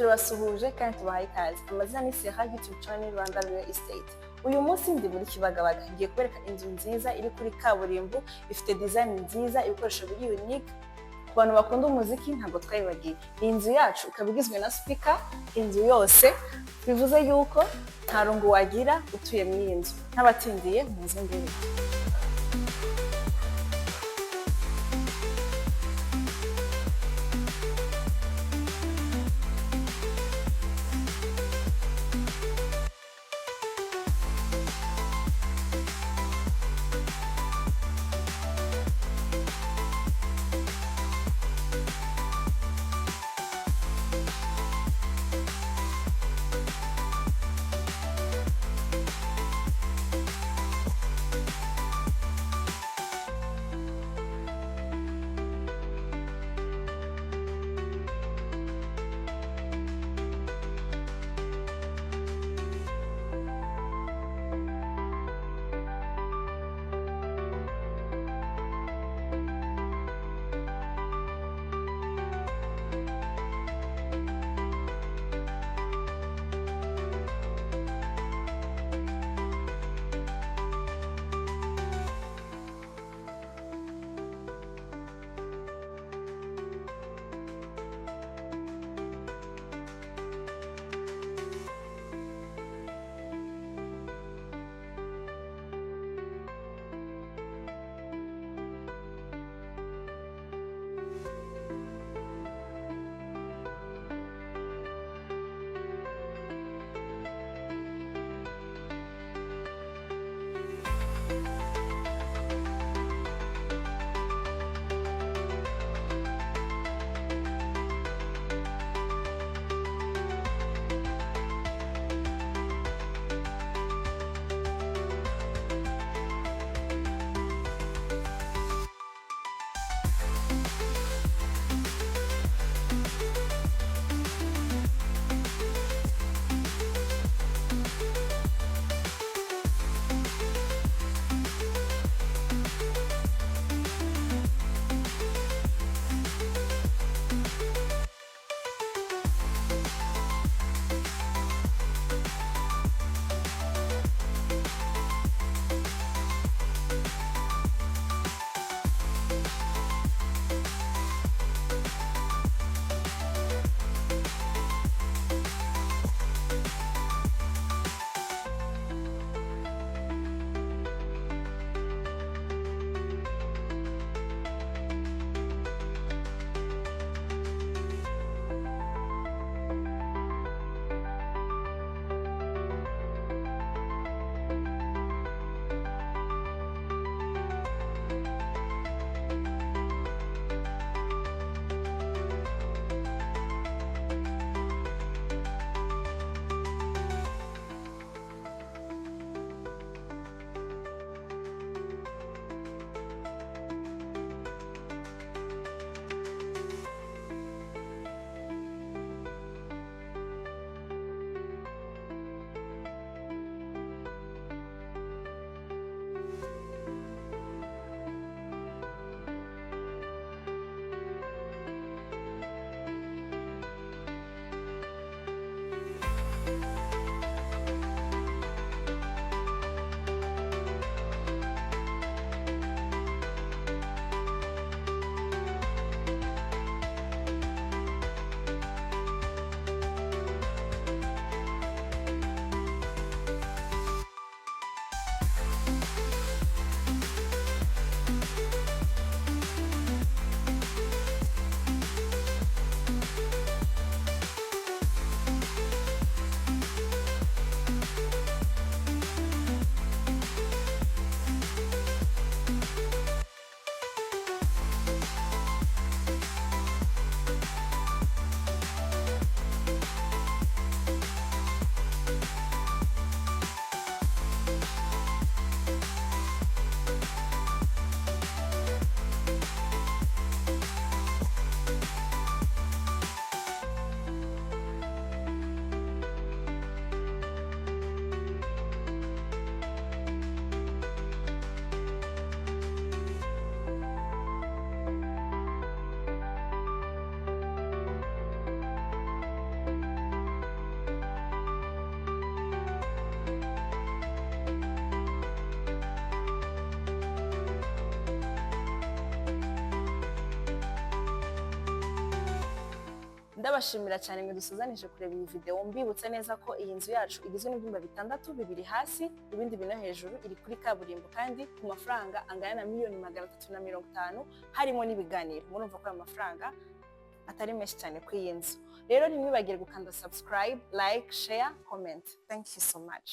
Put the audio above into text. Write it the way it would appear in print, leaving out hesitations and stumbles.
turabasuhuje kandi tubahaye ikaze. Amazina ni Serra, YouTube channel Rwanda Real Estate. Uyu munsi ndi muri Kibagabaga, ngiye kubereka inzu nziza iri kuri kaburimbo, ifite design nziza, ibikoresho biri unique. Ku bantu bakunda umuziki ntabwo twayibagiye. Iyi nzu yacu ikaba igizwe na speaker inzu yose, bivuze yuko nta rungu wagira utuye muri iyi nzu. N'abatindiye muze mbere. ndabashimira cyane mwe dusuzanije kureba iyi video, mbibutse neza ko iyi nzu yacu igizwe n'ibyumba 6, bibiri hasi ibindi bino hejuru, iri kuri kaburimbo kandi ku mafaranga angana na $350,000 harimo n'ibiganiro. Murumva ko amafaranga atari menshi cyane ku iyi nzu. Rero ntimwibagire gukanda subscribe, like, share, comment. Thank you so much.